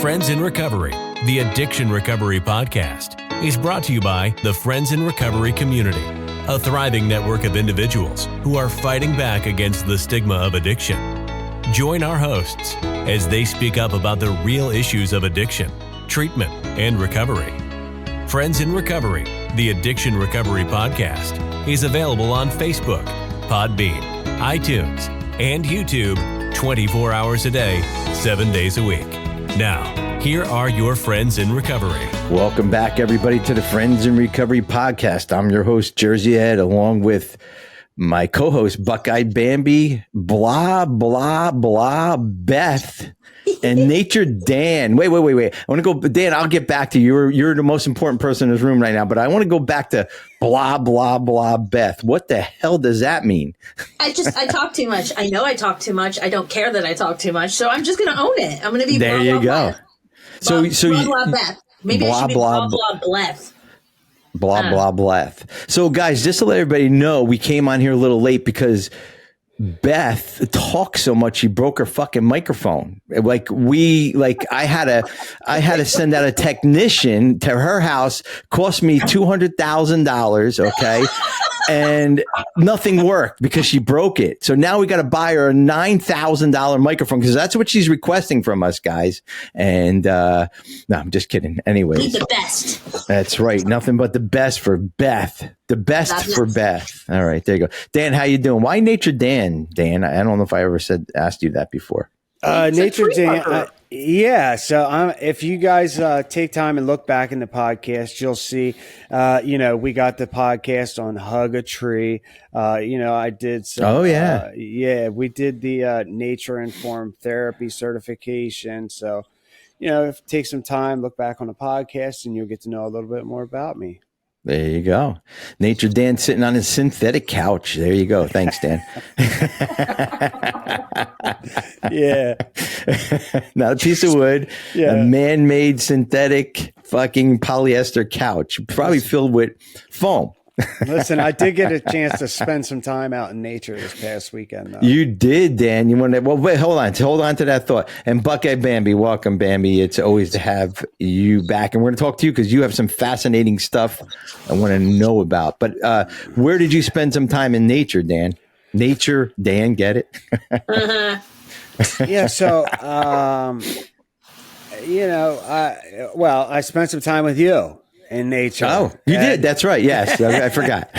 Friends in Recovery, the Addiction Recovery Podcast, is brought to you by the Friends in Recovery community, a thriving network of individuals who are fighting back against the stigma of addiction. Join our hosts as they speak up about the real issues of addiction, treatment, and recovery. Friends in Recovery, the Addiction Recovery Podcast, is available on Facebook, Podbean, iTunes, and YouTube 24 hours a day, 7 days a week. Now, here are your friends in recovery. Welcome back, everybody, to the Friends in Recovery podcast. I'm your host, Jersey Ed, along with my co-host, Buckeyed Bambi, blah, blah, blah, Beth, and Nature Dan. Wait. I want to go, Dan, I'll get back to you. You're the most important person in this room right now, but I want to go back to blah, blah, blah, Beth. What the hell does that mean? I talk too much. I know I talk too much. I don't care that I talk too much. So I'm just going to own it. I'm going to be there. Blah, you blah, go. Blah. Blah, blah, Beth. Maybe blah, I should be blah, blah, Beth. Blah, blah, blah. So, guys, just to let everybody know, we came on here a little late because Beth talks so much she broke her fucking microphone. I had to send out a technician to her house. Cost me $200,000. Okay. And nothing worked because she broke it. So now we got to buy her a $9,000 microphone because that's what she's requesting from us, guys. And no, I'm just kidding. Anyways, Need the best. That's right. Nothing but the best for Beth. The best for Beth. All right, there you go. Dan, how you doing? Why Nature Dan? Dan, I don't know if I ever asked you that before. Nature Dan. Yeah. So if you guys take time and look back in the podcast, you'll see, we got the podcast on Hug a Tree. I did some. Oh, yeah. We did the nature informed therapy certification. So, take some time, look back on the podcast, and you'll get to know a little bit more about me. There you go. Nature Dan sitting on his synthetic couch. There you go. Thanks, Dan. Yeah. Not a piece of wood. Yeah. A man-made synthetic fucking polyester couch, probably filled with foam. Listen, I did get a chance to spend some time out in nature this past weekend, though. You did, Dan. You want to? Well, wait, hold on to that thought. And Buckeye Bambi, welcome, Bambi. It's always to have you back, and we're going to talk to you because you have some fascinating stuff I want to know about. But where did you spend some time in nature, Dan? Nature, Dan, get it? Yeah. So, I spent some time with you. In nature. Oh, you did. That's right. Yes. I forgot.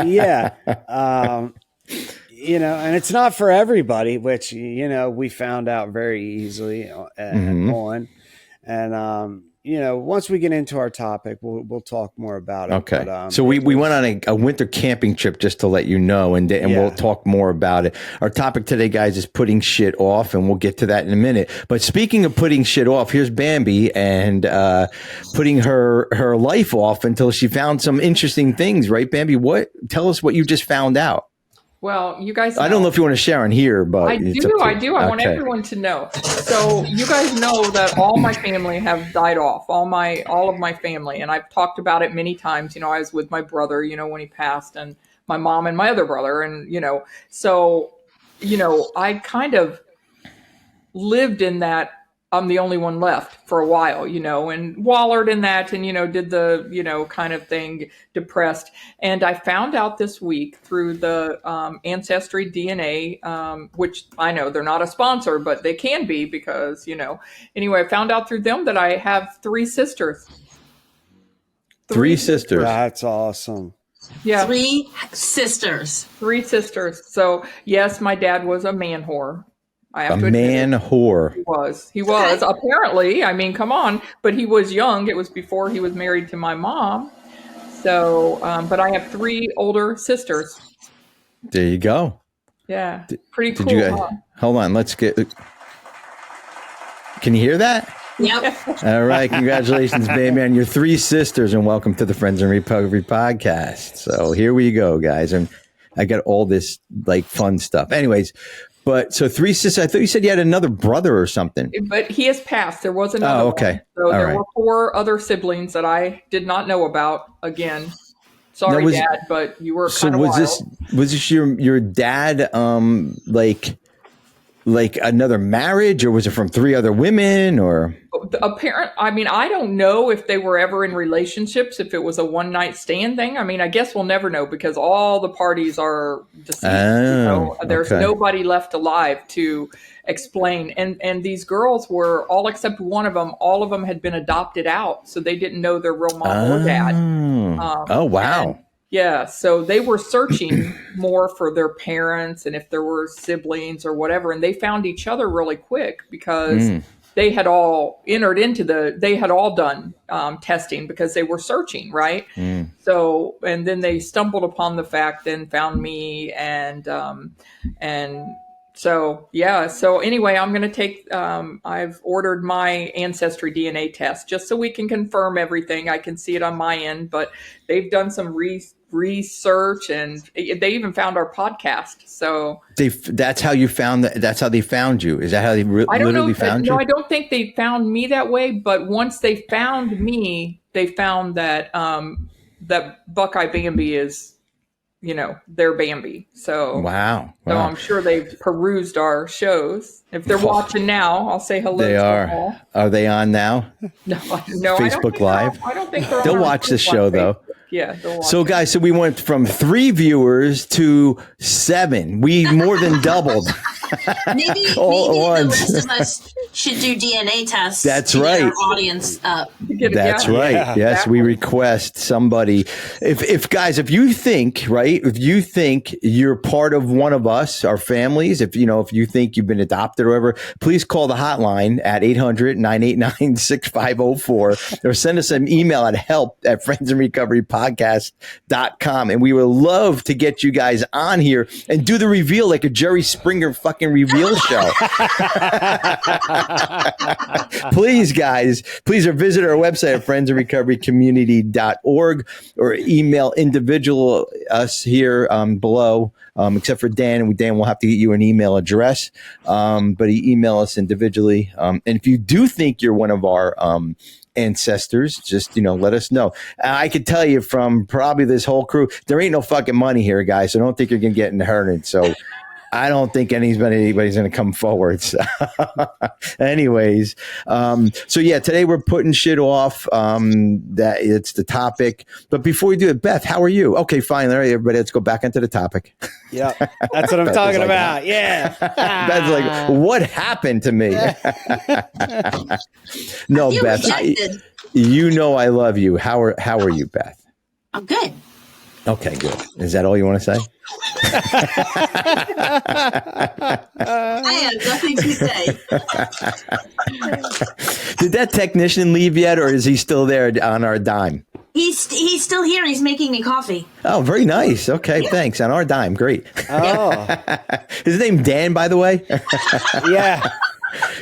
Yeah. And it's not for everybody, which, we found out very easily on. And, once we get into our topic, we'll talk more about it. Okay. But, so we went on a winter camping trip, just to let you know, and we'll talk more about it. Our topic today, guys, is putting shit off, and we'll get to that in a minute. But speaking of putting shit off, here's Bambi and putting her life off until she found some interesting things, right, Bambi? Tell us what you just found out. Well, you guys know. I don't know if you want to share on here, but I do. I want everyone to know. So you guys know that all my family have died off, all of my family. And I've talked about it many times. I was with my brother, when he passed, and my mom and my other brother. And, I kind of lived in that I'm the only one left for a while, and wallered in that and, did the, kind of thing, depressed. And I found out this week through the Ancestry DNA, which I know they're not a sponsor, but they can be because, anyway, I found out through them that I have 3 sisters. Three sisters. That's awesome. Yeah. 3 sisters. 3 sisters. So, yes, my dad was a man whore. I have a man whore. He was apparently. I mean, come on. But he was young. It was before he was married to my mom. So, but I have 3 older sisters. There you go. Yeah, pretty cool. Did you guys, hold on. Let's get. Can you hear that? Yep. All right. Congratulations, baby, on your 3 sisters, and welcome to the Friends in Recovery podcast. So here we go, guys. And I got all this fun stuff. Anyways. But so 3 sisters. I thought you said you had another brother or something. But he has passed. There was another. Oh, okay. One. So All there right. were 4 other siblings that I did not know about. Again, sorry, Dad, but you were kind of wild. Was this your dad? like another marriage, or was it from 3 other women, or? I mean, I don't know if they were ever in relationships, if it was a one night stand thing. I mean, I guess we'll never know because all the parties are deceased. There's nobody left alive to explain. And these girls were, all except one of them, all of them had been adopted out. So they didn't know their real mom or dad. Oh, wow. Yeah, so they were searching more for their parents and if there were siblings or whatever. And they found each other really quick because they had all they had all done testing because they were searching, right? So, and then they stumbled upon the fact and found me and so, yeah. So anyway, I'm going to take, I've ordered my ancestry DNA test just so we can confirm everything. I can see it on my end, but they've done some research and they even found our podcast. So that's how you found that. That's how they found you. Is that how they literally found you? No, I don't think they found me that way. But once they found me, they found that, that Buckeye Bambi is, their Bambi. So wow. So I'm sure they've perused our shows. If they're watching now, I'll say hello. They to are. them all. Are they on now? No. Facebook Live. I don't think they're they'll on watch the show though. Yeah. They'll watch so guys, so we went from 3 viewers to 7. We more than doubled. Maybe the rest of us should do DNA tests. That's to right. Get our audience up. That's right. Yeah, yes, exactly. we request somebody. If guys, if you think you're part of one of us, our families, if you think you've been adopted or whatever, please call the hotline at 800-989-6504 or send us an email at help@friendsandrecoverypodcast.com. And we would love to get you guys on here and do the reveal like a Jerry Springer fucking reveal show. Please, guys, or visit our website at friendsandrecoverycommunity.org or email individual us here below, except for Dan. And Dan will have to get you an email address, but email us individually. And if you do think you're one of our ancestors, just let us know. I could tell you from probably this whole crew, there ain't no fucking money here, guys, so don't think you're gonna get inherited. So I don't think anybody's going to come forward. So anyways, so yeah, today we're putting shit off. That it's the topic. But before we do it, Beth, how are you? Okay, fine. All right, everybody, let's go back into the topic. Yeah, that's what I'm talking about. Yeah. Beth's like, what happened to me? No, Beth, I love you. How are you, Beth? I'm good. Okay, good. Is that all you want to say? I have nothing to say. Did that technician leave yet, or is he still there on our dime? He's still here. He's making me coffee. Oh, very nice. Okay, thanks. On our dime. Great. Oh. Is his name Dan, by the way? Yeah.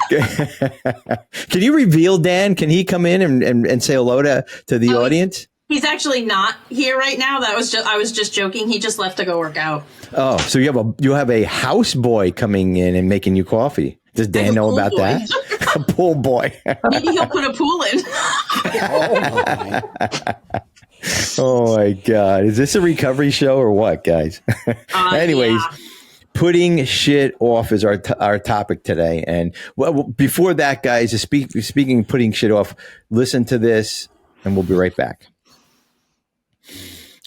Can you reveal Dan? Can he come in and say hello to the audience? He's actually not here right now. I was just joking. He just left to go work out. Oh, so you have a house boy coming in and making you coffee. Does Dan know about that? A pool boy. Maybe he'll put a pool in. Oh my God. Is this a recovery show or what, guys? Anyways. Yeah. Putting shit off is our topic today. And well, before that, guys, speaking of putting shit off, listen to this and we'll be right back.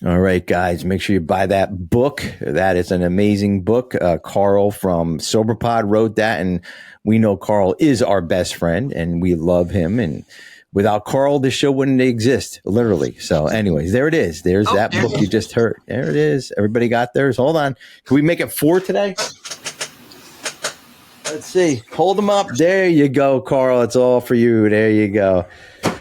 All right, guys, make sure you buy that book. That is an amazing book. Carl from SoberPod wrote that, and we know Carl is our best friend, and we love him. And without Carl, this show wouldn't exist, literally. So anyways, there it is. There's that book you just heard. There it is. Everybody got theirs. Hold on. Can we make it 4 today? Let's see. Hold them up. There you go, Carl. It's all for you. There you go.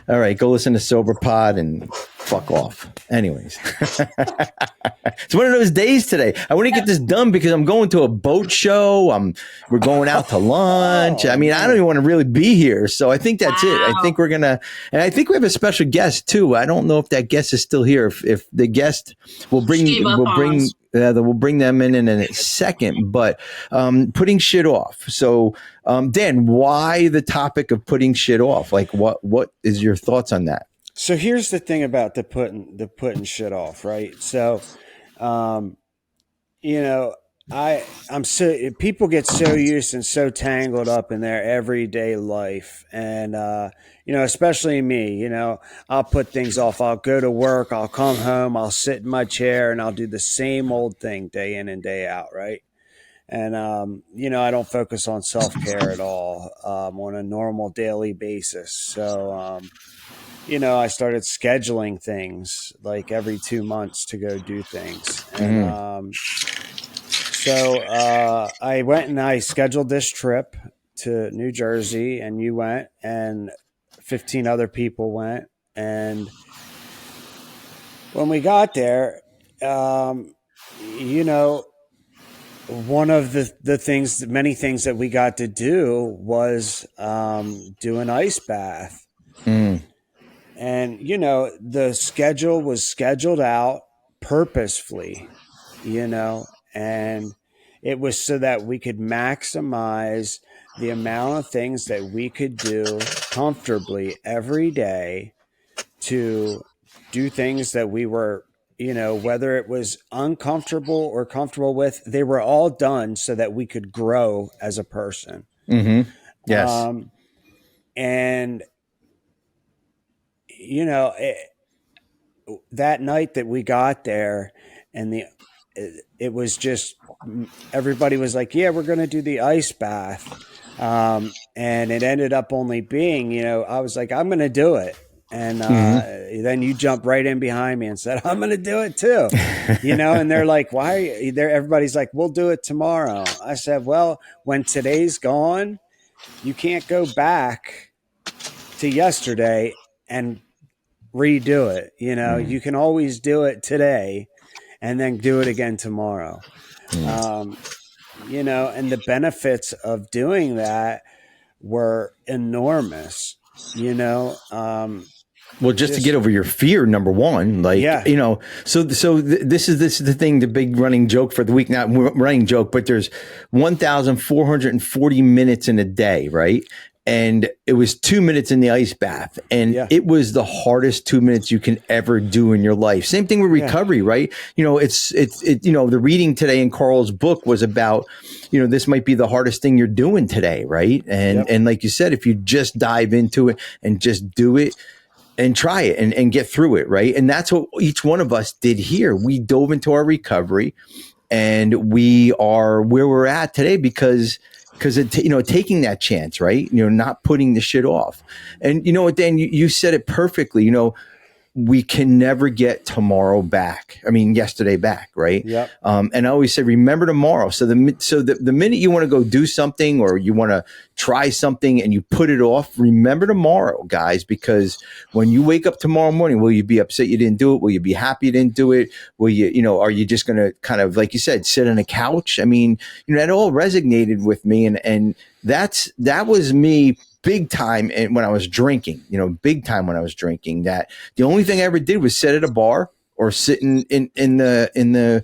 All right, go listen to SoberPod and fuck off. Anyways, it's one of those days today. I want to get this done because I'm going to a boat show. We're going out to lunch. I mean, I don't even want to really be here. So I think that's it. I think we're gonna, and I think we have a special guest too. I don't know if that guest is still here. If the guest we'll bring them in a second. But putting shit off. So Dan, why the topic of putting shit off? Like, what is your thoughts on that? So here's the thing about the putting shit off, right? So, I'm so people get so used and so tangled up in their everyday life, and especially me. I'll put things off. I'll go to work. I'll come home. I'll sit in my chair and I'll do the same old thing day in and day out, right? And I don't focus on self care at all on a normal daily basis. So I started scheduling things like every 2 months to go do things, and so I went and I scheduled this trip to New Jersey, and you went, and 15 other people went. And when we got there, one of the things, many things that we got to do was do an ice bath. And, the schedule was scheduled out purposefully, and it was so that we could maximize the amount of things that we could do comfortably every day to do things that we were, whether it was uncomfortable or comfortable with, they were all done so that we could grow as a person. Mm-hmm. Yes. And, that night that we got there, and it was just, everybody was like, yeah, we're going to do the ice bath. And it ended up only being, I was like, I'm going to do it. And then you jumped right in behind me and said, I'm going to do it too. And they're like, why are you there? Everybody's like, we'll do it tomorrow. I said, well, when today's gone, you can't go back to yesterday and redo it. You can always do it today and then do it again tomorrow. And the benefits of doing that were enormous, Well, just to get over your fear, number one, so this is the thing, the big running joke for the week, not running joke, but there's 1,440 minutes in a day, right? And it was 2 minutes in the ice bath, and it was the hardest 2 minutes you can ever do in your life. Same thing with recovery, right? It's the reading today in Carl's book was about, this might be the hardest thing you're doing today, right? And like you said, if you just dive into it and just do it and try it and get through it, right? And that's what each one of us did here. We dove into our recovery, and we are where we're at today because taking that chance, right? Not putting the shit off. And you know what, Dan, you said it perfectly. We can never get tomorrow back. I mean, yesterday back, right? Yep. And I always say, remember tomorrow. So the minute you want to go do something or you want to try something and you put it off, remember tomorrow, guys, because when you wake up tomorrow morning, will you be upset you didn't do it? Will you be happy you didn't do it? Will you, are you just going to kind of, like you said, sit on a couch? I mean, that all resonated with me. And that was me big time when I was drinking, big time when I was drinking, that the only thing I ever did was sit at a bar or sit in the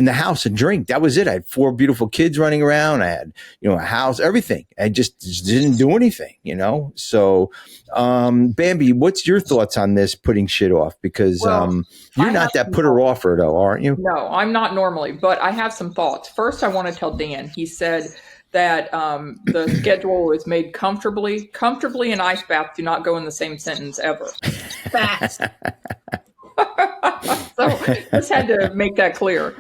house and drink. That was it. I had 4 beautiful kids running around. I had, a house, everything. I just didn't do anything, So, Bambi, what's your thoughts on this putting shit off? Because you're not that putter offer though, aren't you? No, I'm not normally, but I have some thoughts. First, I want to tell Dan, he said that the schedule is made comfortably. Comfortably and ice bath do not go in the same sentence ever. Facts. So just had to make that clear.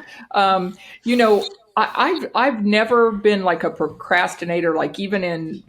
I've never been like a procrastinator, like even in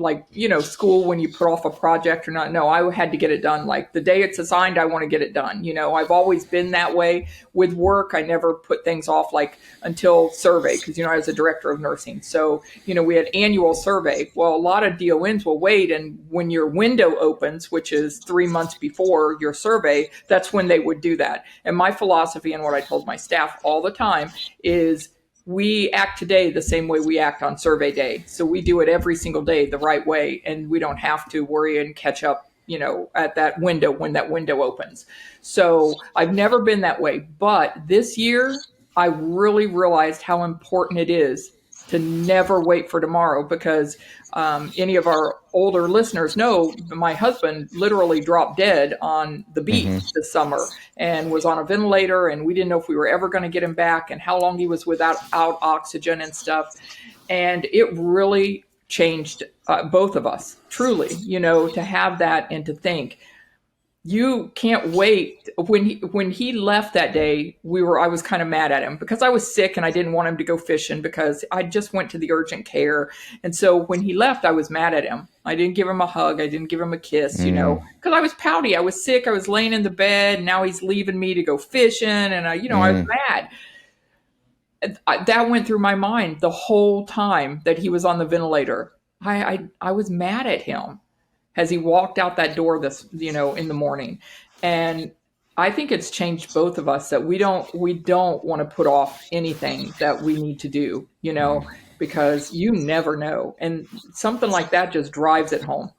school when you put off a project or not. No, I had to get it done. Like the day it's assigned, I want to get it done. I've always been that way with work. I never put things off like until survey because, I was a director of nursing. So, we had annual survey. Well, a lot of DONs will wait. And when your window opens, which is 3 months before your survey, that's when they would do that. And my philosophy and what I told my staff all the time is, we act today the same way we act on survey day. So we do it every single day the right way, and we don't have to worry and catch up, at that window when that window opens. So I've never been that way. But this year, I really realized how important it is to never wait for tomorrow, because any of our older listeners know my husband literally dropped dead on the beach this summer and was on a ventilator, and we didn't know if we were ever going to get him back and how long he was without oxygen and stuff. And it really changed both of us, truly, to have that and to think, you can't wait. When he left that day, I was kind of mad at him because I was sick and I didn't want him to go fishing because I just went to the urgent care. And so when he left, I was mad at him. I didn't give him a hug. I didn't give him a kiss, because I was pouty. I was sick. I was laying in the bed. And now he's leaving me to go fishing. And I was mad. That went through my mind the whole time that he was on the ventilator. I was mad at him as he walked out that door in the morning. And I think it's changed both of us, that we don't want to put off anything that we need to do, because you never know. And something like that just drives it home.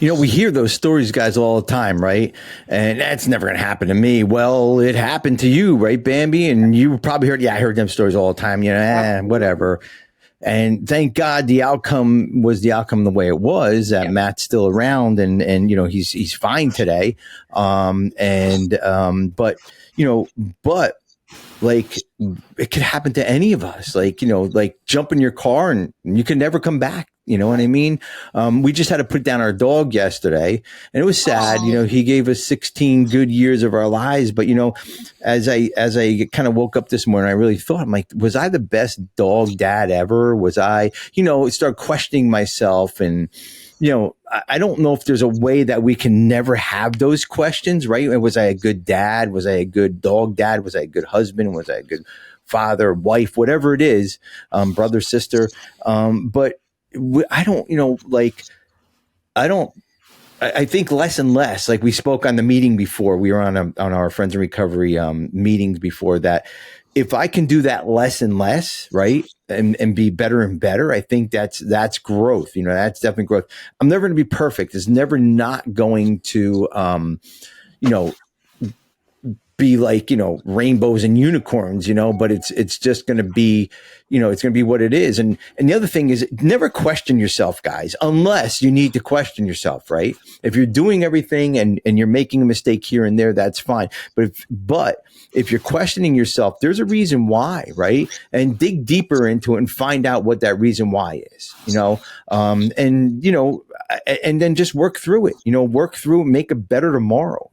We hear those stories, guys, all the time, right? And that's never going to happen to me. Well, it happened to you, right, Bambi? And you probably heard, I heard them stories all the time, whatever. And thank God the outcome was the outcome the way it was, that Matt's still around and he's fine today. But like it could happen to any of us, like jump in your car and you can never come back. You know what I mean? We just had to put down our dog yesterday, and it was sad. He gave us 16 good years of our lives. But, as I kind of woke up this morning, I really thought, I'm like, was I the best dog dad ever? Was I, start questioning myself. And, I don't know if there's a way that we can never have those questions, right? Was I a good dad? Was I a good dog dad? Was I a good husband? Was I a good father, wife, whatever it is, brother, sister? But I don't, I think less and less. Like we spoke on the meeting before, we were on our Friends in Recovery meetings before that. If I can do that less and less, right, and be better and better, I think that's growth. That's definitely growth. I'm never going to be perfect. It's never not going to, be like, rainbows and unicorns, but it's just going to be, it's going to be what it is. And the other thing is, never question yourself, guys, unless you need to question yourself, right? If you're doing everything and you're making a mistake here and there, that's fine. But if you're questioning yourself, there's a reason why, right? And dig deeper into it and find out what that reason why is, and then just work through it, make it better tomorrow.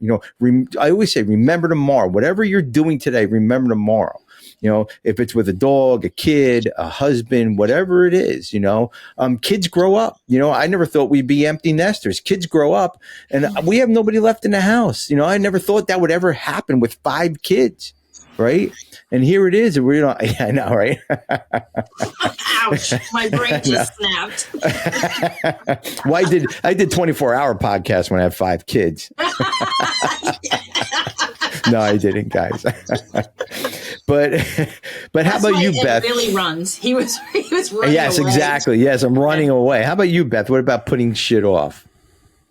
I always say, remember tomorrow, whatever you're doing today, remember tomorrow. If it's with a dog, a kid, a husband, whatever it is, kids grow up. I never thought we'd be empty nesters. Kids grow up and we have nobody left in the house. I never thought that would ever happen with 5 kids. Right. And here it is. And I know, right? Ouch. My brain just snapped. Well, I did 24-hour podcast when I had 5 kids. No, I didn't, guys. But how about you, Beth? It really runs. He was running Yes, away. Exactly. Yes, I'm running away. How about you, Beth? What about putting shit off?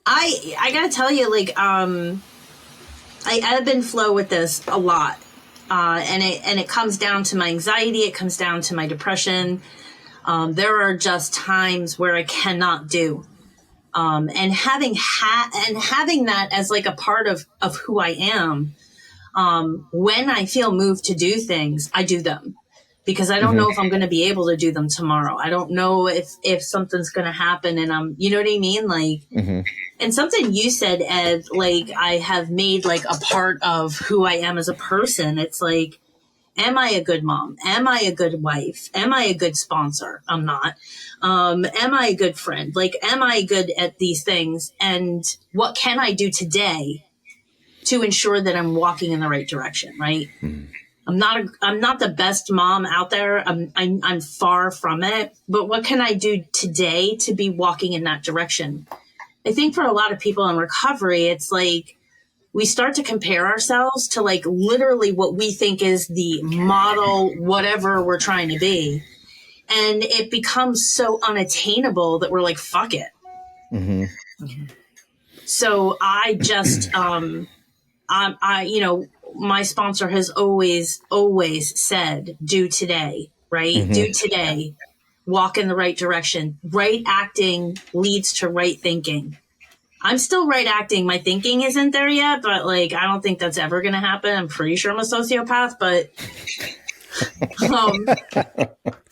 I gotta tell you, I ebb and flow with this a lot. And it comes down to my anxiety. It comes down to my depression. There are just times where I cannot do. And having that as like a part of who I am. When I feel moved to do things, I do them because I don't know if I'm going to be able to do them tomorrow. I don't know if something's going to happen and you know what I mean? And something you said, Ed, I have made a part of who I am as a person. It's like, am I a good mom? Am I a good wife? Am I a good sponsor? I'm not. Am I a good friend? Am I good at these things? And what can I do today to ensure that I'm walking in the right direction, right? I'm not the best mom out there. I'm far from it. But what can I do today to be walking in that direction? I think for a lot of people in recovery, it's we start to compare ourselves to literally what we think is the model, whatever we're trying to be. And it becomes so unattainable that we're like, fuck it. So I just, my sponsor has always said, do today. right? Do today, walk in the right direction. Right acting leads to right thinking. I'm still right acting. My thinking isn't there yet, but like, I don't think that's ever going to happen. I'm pretty sure I'm a sociopath, but,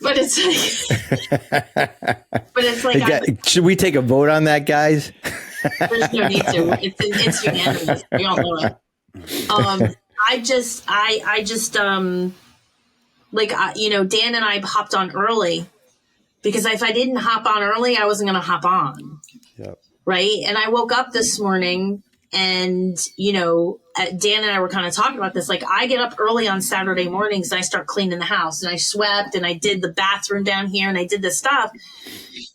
but it's like, Hey, should we take a vote on that, guys? there's no need to. It's unanimous. We all know it. I just, Dan and I hopped on early because if I didn't hop on early, I wasn't going to hop on. Yep. Right. And I woke up this morning and, Dan and I were kind of talking about this. Like, I get up early on Saturday mornings and I start cleaning the house, and I swept and I did the bathroom down here and I did this stuff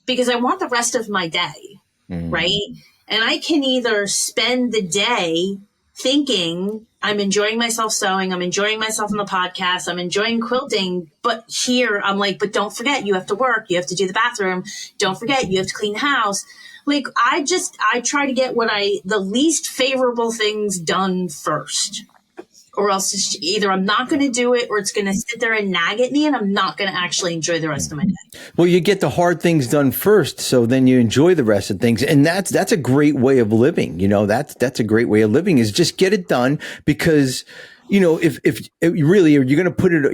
because I want the rest of my day. Right. And I can either spend the day thinking I'm enjoying myself sewing, I'm enjoying myself on the podcast, I'm enjoying quilting, but here I'm like, but don't forget, you have to work, you have to do the bathroom, don't forget, you have to clean the house. Like, I try to get the least favorable things done first, or else it's either I'm not going to do it or it's going to sit there and nag at me and I'm not going to actually enjoy the rest of my day. Well, you get the hard things done first, so then you enjoy the rest of things. And that's a great way of living. That's a great way of living, is just get it done, because if really you're going to put it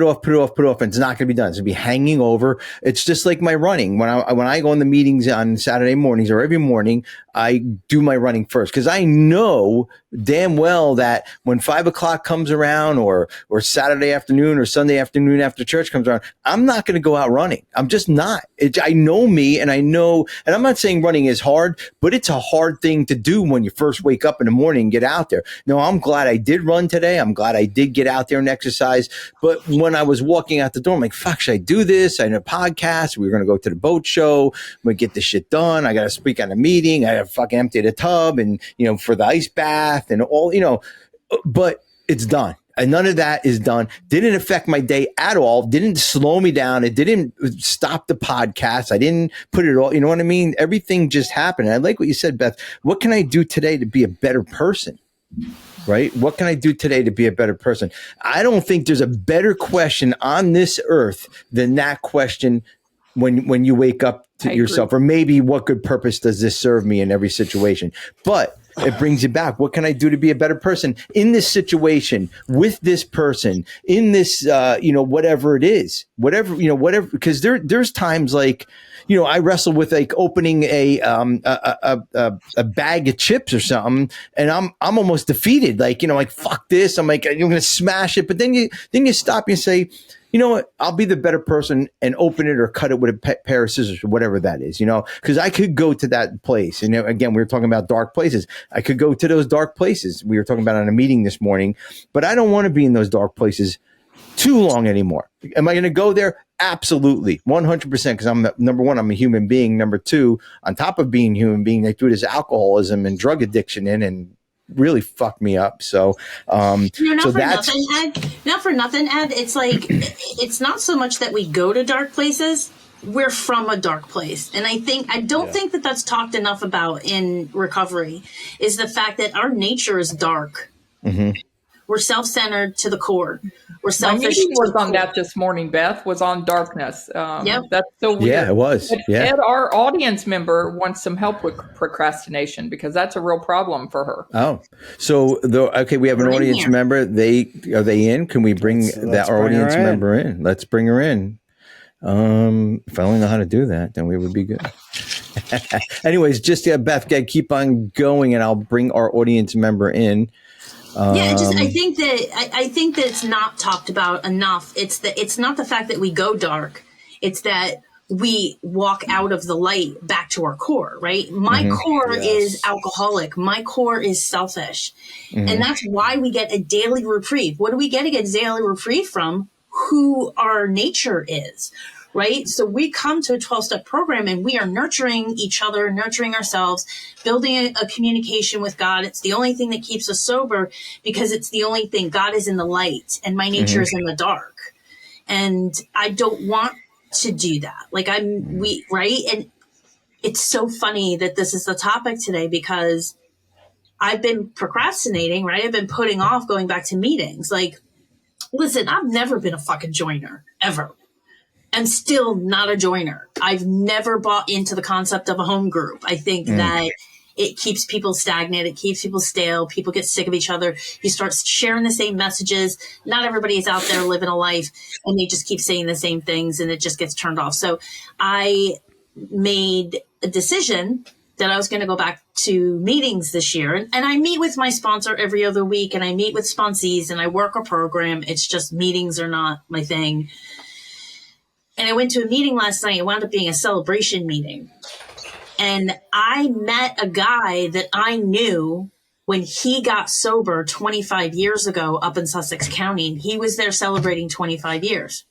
off, and it's not going to be done. It's going to be hanging over. It's just like my running. When I go in the meetings on Saturday mornings, or every morning, I do my running first, because I know damn well that when 5 o'clock comes around, or Saturday afternoon or Sunday afternoon after church comes around, I'm not going to go out running. I'm just not. I know me, and I know, and I'm not saying running is hard, but it's a hard thing to do when you first wake up in the morning and get out there. No, I'm glad I did run today. I'm glad I did get out there and exercise. But when I was walking out the door, I'm like, fuck, should I do this? I had a podcast. We were going to go to the boat show. We get this shit done. I got to speak on a meeting. I have fucking empty the tub and, for the ice bath and all, but it's done. And none of that is done. Didn't affect my day at all. Didn't slow me down. It didn't stop the podcast. I didn't put it all, you know what I mean? Everything just happened. And I like what you said, Beth. What can I do today to be a better person? Right? What can I do today to be a better person? I don't think there's a better question on this earth than that question when you wake up to yourself, or maybe what good purpose does this serve me in every situation? But it brings you back. What can I do to be a better person in this situation, with this person, in this, whatever it is, whatever, because there's times like, I wrestle with like opening a bag of chips or something, and I'm almost defeated. Like, like, fuck this. I'm like, I'm going to smash it. But then you stop and say, you know what? I'll be the better person and open it or cut it with a pair of scissors or whatever that is, because I could go to that place. And again, we were talking about dark places. I could go to those dark places. We were talking about on a meeting this morning, but I don't want to be in those dark places too long anymore. Am I going to go there? Absolutely. 100%. Because number one, I'm a human being. Number two, on top of being a human being, they threw this alcoholism and drug addiction in and really fucked me up. So, not for nothing, Ed. It's like, it's not so much that we go to dark places. We're from a dark place. And I don't think that that's talked enough about in recovery, is the fact that our nature is dark. Mm-hmm. We're self-centered to the core. We're selfish. My meeting was on that this morning, Beth, was on darkness. Yep. That's so weird. Yeah, it was. But Ed, our audience member, wants some help with procrastination, because that's a real problem for her. Oh, so we have an audience member. Are they in? Can we bring our audience member in? Let's bring her in. If I only know how to do that, then we would be good. Anyways, just Beth, keep on going, and I'll bring our audience member in. I think that it's not talked about enough. It's not the fact that we go dark. It's that we walk out of the light back to our core, right? My core is alcoholic. My core is selfish. Mm-hmm. And that's why we get a daily reprieve. What do we get a daily reprieve from? Who our nature is, right? So we come to a 12-step program and we are nurturing each other, nurturing ourselves, building a communication with God. It's the only thing that keeps us sober, because it's the only thing. God is in the light and my nature is in the dark. And I don't want to do that. Like right? And it's so funny that this is the topic today, because I've been procrastinating, right? I've been putting off going back to meetings. Like, listen, I've never been a fucking joiner, ever. am still not a joiner. I've never bought into the concept of a home group. I think that it keeps people stagnant. It keeps people stale. People get sick of each other. You start sharing the same messages. Not everybody is out there living a life, and they just keep saying the same things, and it just gets turned off. So I made a decision that I was going to go back to meetings this year. And I meet with my sponsor every other week, and I meet with sponsees, and I work a program. It's just meetings are not my thing. And I went to a meeting last night. It wound up being a celebration meeting. And I met a guy that I knew when he got sober 25 years ago up in Sussex County. And he was there celebrating 25 years.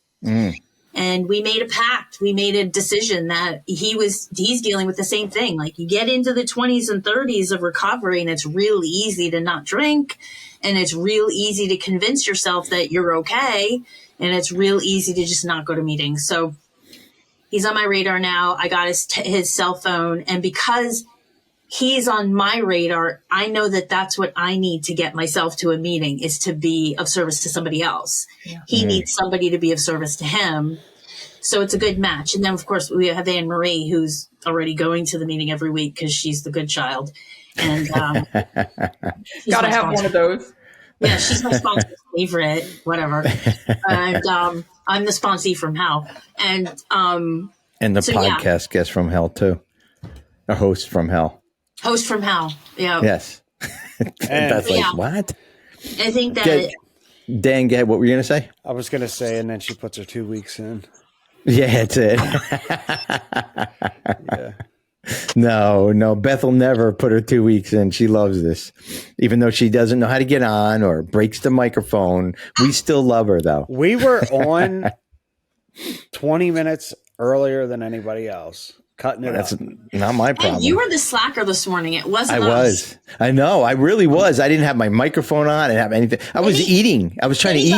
And we made a pact. We made a decision that he's dealing with the same thing. Like, you get into the 20s and 30s of recovery, and it's real easy to not drink. And it's real easy to convince yourself that you're okay. And it's real easy to just not go to meetings. So he's on my radar now. I got his cell phone. And because he's on my radar, I know that that's what I need to get myself to a meeting, is to be of service to somebody else. Yeah. He needs somebody to be of service to him. So it's a good match. And then, of course, we have Anne Marie, who's already going to the meeting every week because she's the good child. And gotta have one of those. Yeah, she's my sponsor's favorite, whatever. And I'm the sponsee from hell. And the podcast guest from hell, too. A host from hell. Host from hell. Yeah. Yes. That's like, what? I think that. Dan, what were you going to say? I was going to say, and then she puts her 2 weeks in. Yeah, that's it. Yeah. No. Beth will never put her 2 weeks in. She loves this. Even though she doesn't know how to get on or breaks the microphone, we still love her, though. We were on 20 minutes earlier than anybody else. Cutting it That's up. not my problem. And you were the slacker this morning. It wasn't us. I was. I know. I really was. I didn't have my microphone on. I didn't have anything. I was eating. I was trying to eat.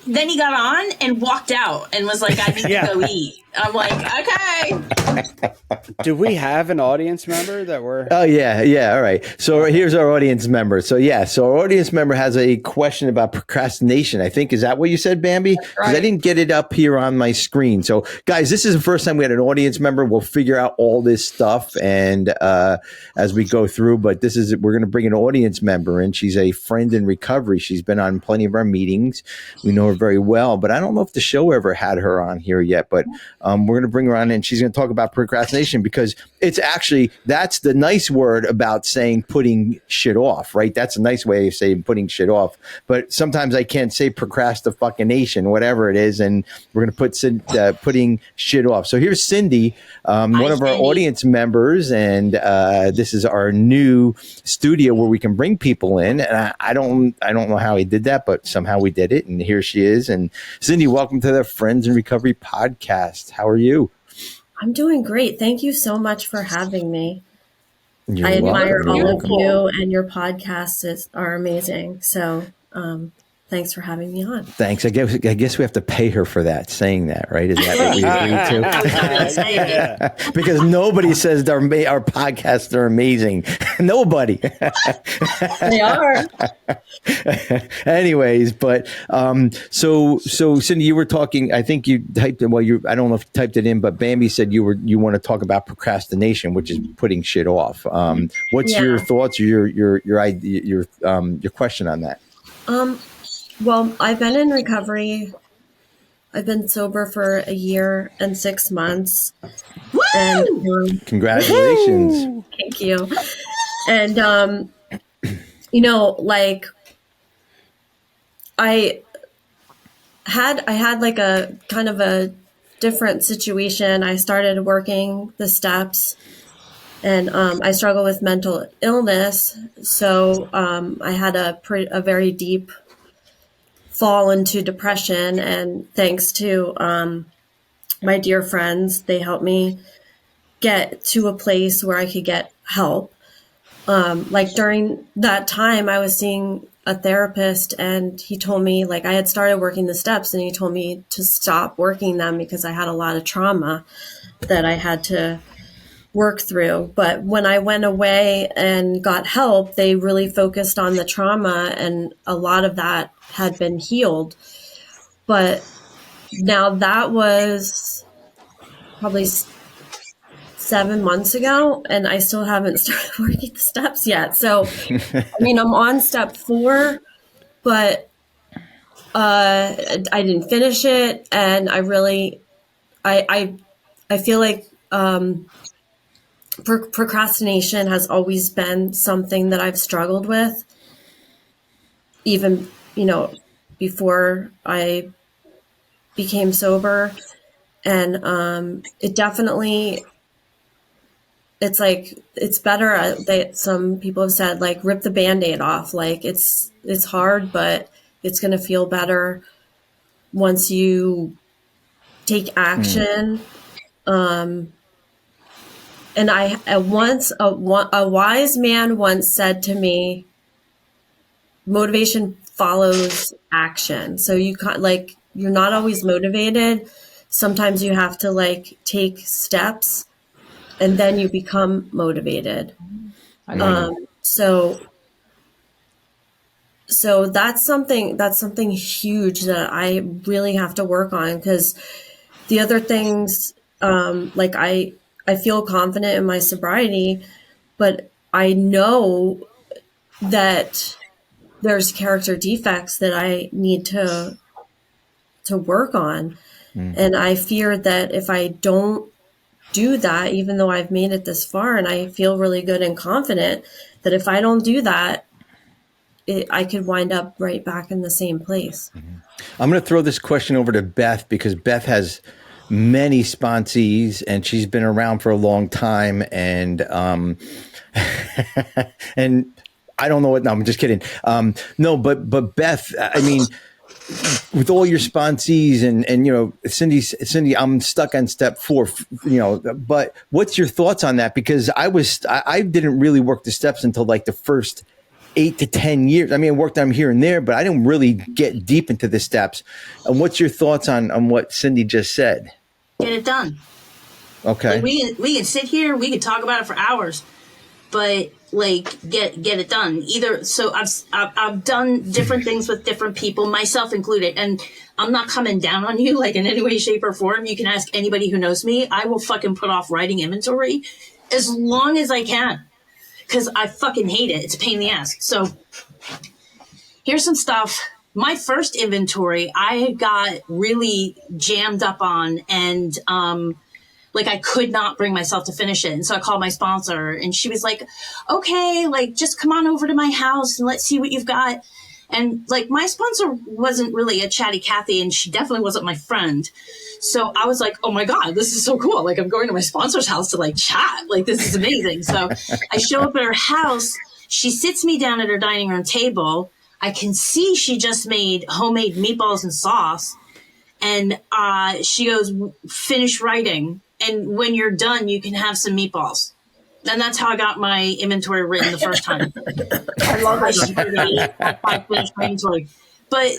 Then he got on and walked out and was like, I need to go eat. I'm like, okay. Do we have an audience member that we're... Oh, yeah. All right. So here's our audience member. So our audience member has a question about procrastination. I think, is that what you said, Bambi? Because I didn't get it up here on my screen. So, guys, this is the first time we had an audience member. We'll figure out all this stuff and as we go through. But we're going to bring an audience member in. She's a friend in recovery. She's been on plenty of our meetings. We know her very well. But I don't know if the show ever had her on here yet. But we're going to bring her on, and she's going to talk about procrastination, because it's actually, that's the nice word about saying putting shit off, right? That's a nice way of saying putting shit off. But sometimes I can't say procrastination, whatever it is, and we're going to put putting shit off. So here's Cindy, one of our audience members, and this is our new studio where we can bring people in. And I don't know how he did that, but somehow we did it, and here she is. And Cindy, welcome to the Friends in Recovery podcast. How are you? I'm doing great. Thank you so much for having me. I admire all of you, and your podcasts are amazing. So thanks for having me on. Thanks. I guess we have to pay her for that, saying that, right? Is that what we agreed to? Because nobody says our podcasts are amazing. Nobody. They are. Anyways, but so Cindy, you were talking. I think you typed it. Well, I don't know if you typed it in, but Bambi said you want to talk about procrastination, which is putting shit off. What's your thoughts or your question on that? Well, I've been in recovery. I've been sober for 1 year and 6 months. Woo! And congratulations. Woo! Thank you. And like I had like a kind of a different situation. I started working the steps, and I struggle with mental illness. So I had a very deep fall into depression, and thanks to my dear friends, they helped me get to a place where I could get help. Like during that time, I was seeing a therapist, and he told me, like, I had started working the steps, and he told me to stop working them because I had a lot of trauma that I had to work through. But when I went away and got help, they really focused on the trauma, and a lot of that had been healed. But now that was probably 7 months ago, and I still haven't started working the steps yet. So, I mean, I'm on step 4, but I didn't finish it, and I really, I feel like procrastination has always been something that I've struggled with, even, before I became sober. And it definitely, it's like, it's better that some people have said, like, rip the Band-Aid off. Like, it's hard, but it's going to feel better once you take action. And a wise man once said to me, motivation follows action. So you can't, like, you're not always motivated. Sometimes you have to, like, take steps, and then you become motivated. So that's something huge that I really have to work on, because the other things, like, I feel confident in my sobriety, but I know that there's character defects that I need to work on. And I fear that if I don't do that, even though I've made it this far and I feel really good and confident, that if I don't do that, I could wind up right back in the same place. I'm going to throw this question over to Beth, because Beth has many sponsees and she's been around for a long time. And, and I don't know what, no, I'm just kidding. No, but Beth, I mean, with all your sponsees and Cindy, I'm stuck on step 4, but what's your thoughts on that? Because I didn't really work the steps until like the first 8 to 10 years. I mean, I worked on them here and there, but I didn't really get deep into the steps. And what's your thoughts on what Cindy just said? Get it done. Okay. Like, we can sit here, we can talk about it for hours, but like get it done. Either so I've done different things with different people, myself included, and I'm not coming down on you like in any way, shape, or form. You can ask anybody who knows me. I will fucking put off writing inventory as long as I can, because I fucking hate it. It's a pain in the ass. So here's some stuff. My first inventory, I got really jammed up on, and like I could not bring myself to finish it. And so I called my sponsor, and she was like, okay, like just come on over to my house and let's see what you've got. And like my sponsor wasn't really a chatty Cathy, and she definitely wasn't my friend. So I was like, oh my God, this is so cool. Like I'm going to my sponsor's house to like chat. Like this is amazing. So I show up at her house. She sits me down at her dining room table. I can see she just made homemade meatballs and sauce. And she goes, finish writing. And when you're done, you can have some meatballs. And that's how I got my inventory written the first time. I love it. But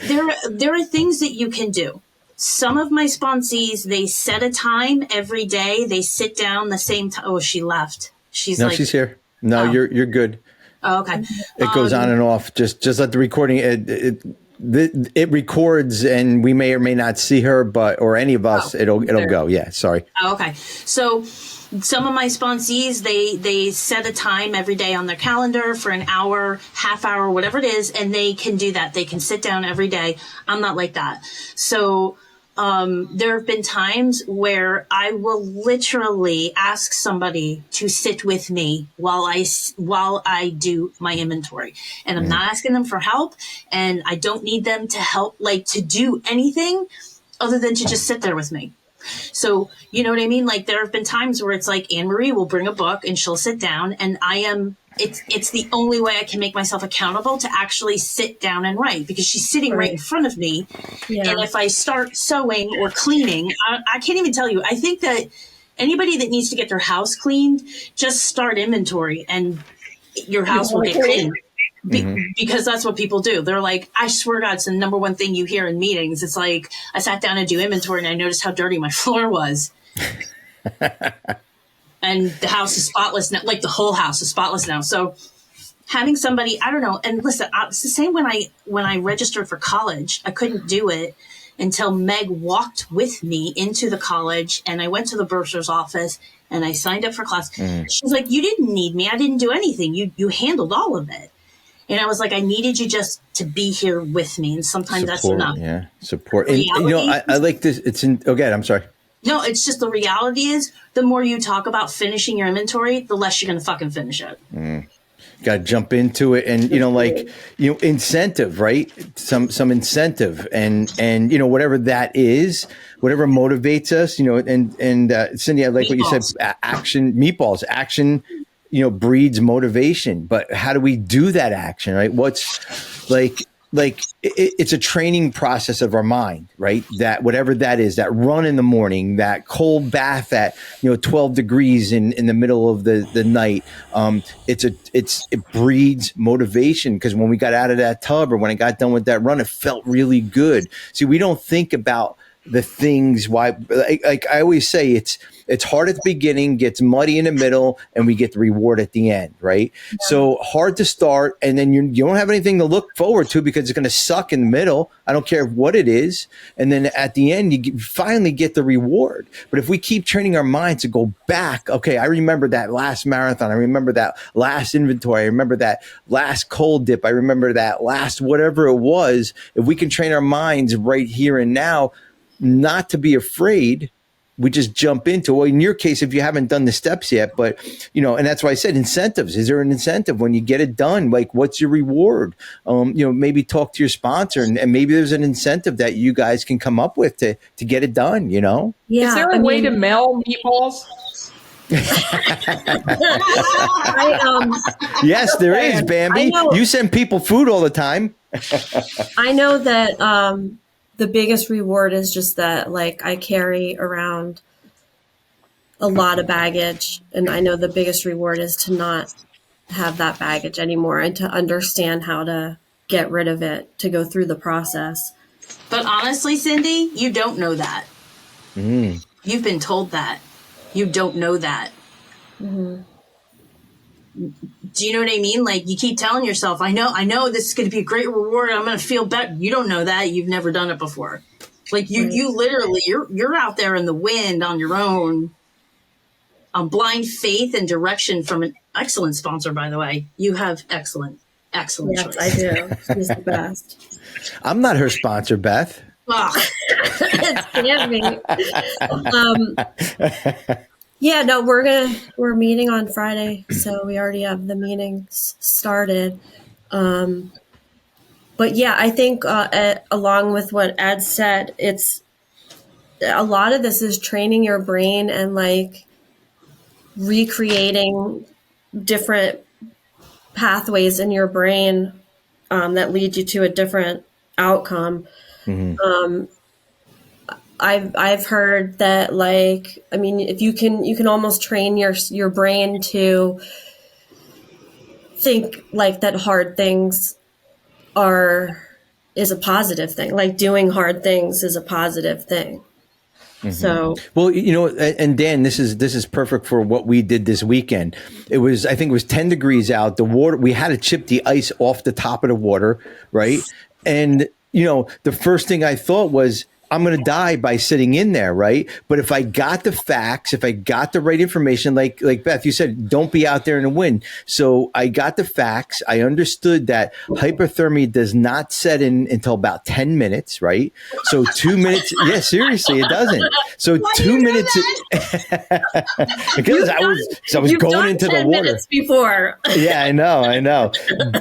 there are things that you can do. Some of my sponsees, they set a time every day. They sit down the same time. Oh, she left. She's here. No, you're good. Oh, okay. It goes on and off. Just let the recording. It records, and we may or may not see her, or any of us. It'll go. Yeah. Sorry. Oh, okay. So some of my sponsees, they set a time every day on their calendar for an hour, half hour, whatever it is, and they can do that. They can sit down every day. I'm not like that. So there have been times where I will literally ask somebody to sit with me while I do my inventory, and I'm not asking them for help, and I don't need them to help, like to do anything other than to just sit there with me. So, you know what I mean? Like there have been times where it's like Anne-Marie will bring a book and she'll sit down, and it's the only way I can make myself accountable to actually sit down and write, because she's sitting right in front of me. Yeah. And if I start sewing or cleaning, I can't even tell you. I think that anybody that needs to get their house cleaned, just start inventory and your house will get cleaned. Because that's what people do. They're like, I swear to God, it's the number one thing you hear in meetings. It's like, I sat down to do inventory and I noticed how dirty my floor was. And the house is spotless now, like the whole house is spotless now. So having somebody, I don't know. And listen, it's the same when I registered for college. I couldn't do it. until Meg walked with me into the college, and I went to the bursar's office and I signed up for class. She's like, you didn't need me. I didn't do anything. You handled all of it. And I was like, I needed you just to be here with me. And sometimes that's enough. Yeah. Support. And, I like this. I'm sorry. No, it's just the reality is the more you talk about finishing your inventory, the less you're going to fucking finish it. Got to jump into it, and incentive, right? Some incentive, and whatever that is, whatever motivates us, and Cindy, I like what you said. Action breeds motivation. But how do we do that action, right? What's it's a training process of our mind, right? That whatever that is, that run in the morning, that cold bath at 12 degrees in the middle of the night, it breeds motivation, because when we got out of that tub or when I got done with that run, it felt really good. See, we don't think about the things why, like I always say, it's hard at the beginning, gets muddy in the middle, and we get the reward at the end, right? Yeah. So hard to start, and then you don't have anything to look forward to because it's going to suck in the middle. I don't care what it is. And then at the end, you finally get the reward. But if we keep training our minds to go back, okay, I remember that last marathon. I remember that last inventory. I remember that last cold dip. I remember that last whatever it was. If we can train our minds right here and now, not to be afraid, we just jump into, well, in your case, if you haven't done the steps yet, but, and that's why I said incentives. Is there an incentive when you get it done? Like, what's your reward? Maybe talk to your sponsor, and maybe there's an incentive that you guys can come up with to get it done, Yeah. Is there a way to mail meatballs? Yes, there is, Bambi. You send people food all the time. I know that, the biggest reward is just that, like, I carry around a lot of baggage, and I know the biggest reward is to not have that baggage anymore and to understand how to get rid of it, to go through the process. But honestly, Cindy, you don't know that. You've been told that. You don't know that. Mm-hmm. Do you know what I mean? Like, you keep telling yourself, I know this is going to be a great reward. I'm going to feel better. You don't know that. You've never done it before. Like, you literally, you're out there in the wind on your own. Blind faith and direction from an excellent sponsor, by the way. You have excellent yes, choice. I do. She's the best. I'm not her sponsor, Beth. It can't be. Yeah, no, we're meeting on Friday, so we already have the meetings started. But yeah, I think along with what Ed said, it's a lot of this is training your brain and like recreating different pathways in your brain that lead you to a different outcome. Mm-hmm. I've heard that, like, I mean, if you can almost train your brain to think like that hard things is a positive thing. Like, doing hard things is a positive thing. Mm-hmm. So, well, and Dan, this is perfect for what we did this weekend. I think it was 10 degrees out. The water, we had to chip the ice off the top of the water, right? And the first thing I thought was, I'm going to die by sitting in there, right? But if I got the facts, if I got the right information, like Beth, you said, don't be out there in the wind. So I got the facts. I understood that hypothermia does not set in until about 10 minutes, right? So 2 minutes. Yeah, seriously, it doesn't. So 2 minutes. Because I was going into the water. Minutes before. Yeah, I know.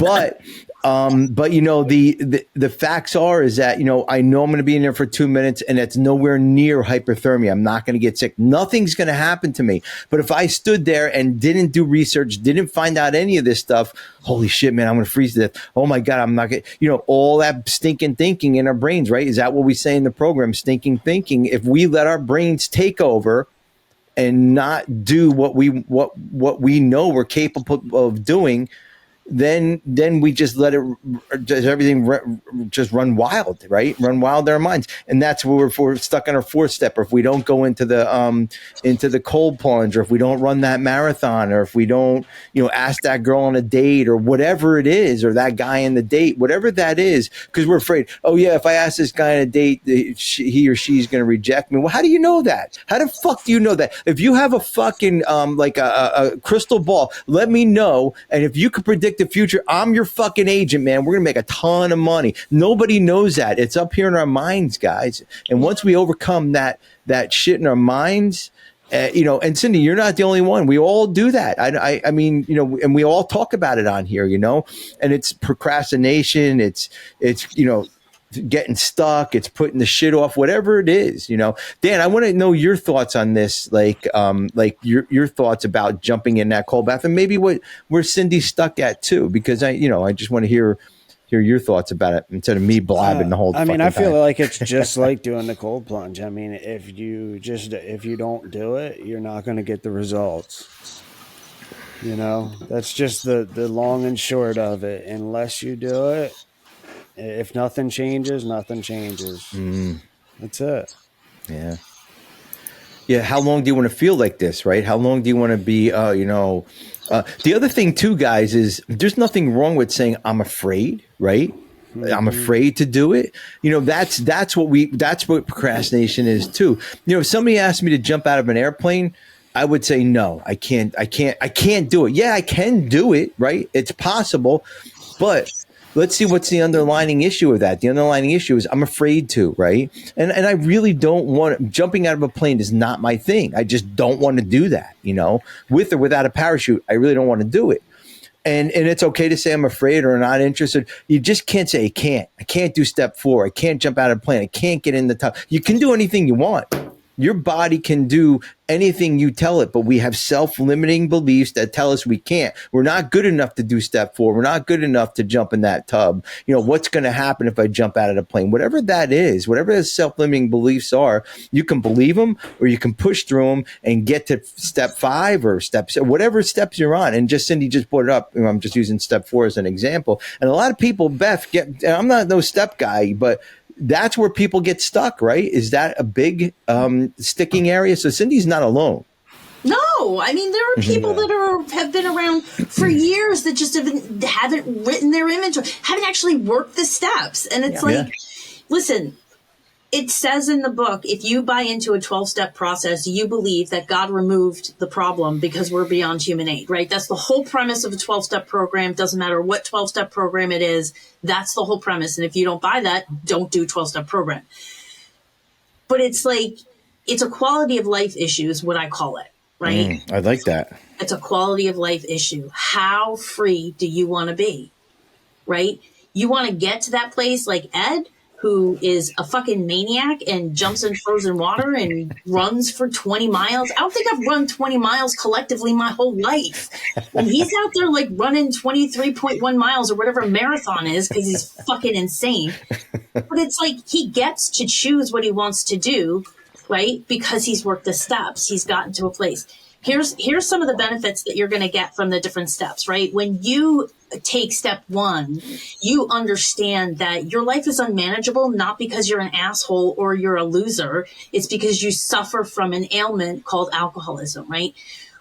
But the facts is that, I know I'm going to be in there for 2 minutes, and it's nowhere near hyperthermia. I'm not going to get sick. Nothing's going to happen to me. But if I stood there and didn't do research, didn't find out any of this stuff, holy shit, man, I'm going to freeze to death. Oh my God, I'm not going to, all that stinking thinking in our brains, right? Is that what we say in the program? Stinking thinking. If we let our brains take over and not do what we know we're capable of doing, then we just let it, just everything just run wild, right? Run wild in our minds. And that's where we're stuck on our 4th step, or if we don't go into the cold plunge, or if we don't run that marathon, or if we don't, ask that girl on a date, or whatever it is, or that guy in the date, whatever that is, because we're afraid, oh yeah, if I ask this guy on a date, he or she's going to reject me. Well, how do you know that? How the fuck do you know that? If you have a fucking, like a crystal ball, let me know. And if you could predict the future, I'm your fucking agent, man. We're gonna make a ton of money. Nobody knows that. It's up here in our minds, guys. And once we overcome that shit in our minds, and Cindy, you're not the only one. We all do that. I mean, and we all talk about it on here, and it's procrastination. It's getting stuck, it's putting the shit off, whatever it is, Dan, I want to know your thoughts on this, like your thoughts about jumping in that cold bath, and maybe where Cindy's stuck at too, because I just want to hear your thoughts about it instead of me blabbing the whole. I mean, I feel time. like it's just like doing the cold plunge. I mean, if you don't do it, you're not going to get the results. That's just the long and short of it. Unless you do it, if nothing changes, nothing changes. That's it. Yeah. Yeah. How long do you want to feel like this, right? How long do you want to be, the other thing too, guys, is there's nothing wrong with saying I'm afraid, right? I'm afraid to do it. That's what procrastination is too. If somebody asked me to jump out of an airplane, I would say, no, I can't do it. Yeah, I can do it, right? It's possible, but let's see what's the underlying issue of that. The underlying issue is I'm afraid to, right? And I really don't want jumping out of a plane is not my thing. I just don't want to do that, with or without a parachute. I really don't want to do it. And it's okay to say I'm afraid or not interested. You just can't say I can't do step 4. I can't jump out of a plane. I can't get in the top. You can do anything you want. Your body can do anything you tell it, but we have self-limiting beliefs that tell us we can't. We're not good enough to do step 4. We're not good enough to jump in that tub. What's going to happen if I jump out of the plane? Whatever that is, whatever those self-limiting beliefs are, you can believe them or you can push through them and get to step 5 or whatever steps you're on. And Cindy just brought it up. I'm just using step 4 as an example. And a lot of people, Beth, I'm not no step guy, but that's where people get stuck, right? Is that a big sticking area? So Cindy's not alone. No, I mean, there are people that have been around for years that just haven't written their inventory, haven't actually worked the steps. And it's listen, it says in the book, if you buy into a 12-step process, you believe that God removed the problem because we're beyond human aid, right? That's the whole premise of a 12-step program. Doesn't matter what 12-step program it is. That's the whole premise. And if you don't buy that, don't do 12-step program. But it's a quality of life issue is what I call it, right? I like that. It's a quality of life issue. How free do you want to be, right? You want to get to that place like Ed, who is a fucking maniac and jumps in frozen water and runs for 20 miles. I don't think I've run 20 miles collectively my whole life. And he's out there running 23.1 miles or whatever a marathon is because he's fucking insane. But it's he gets to choose what he wants to do, right? Because he's worked the steps. He's gotten to a place. Here's some of the benefits that you're going to get from the different steps, right? When you take step 1, you understand that your life is unmanageable, not because you're an asshole or you're a loser. It's because you suffer from an ailment called alcoholism, right?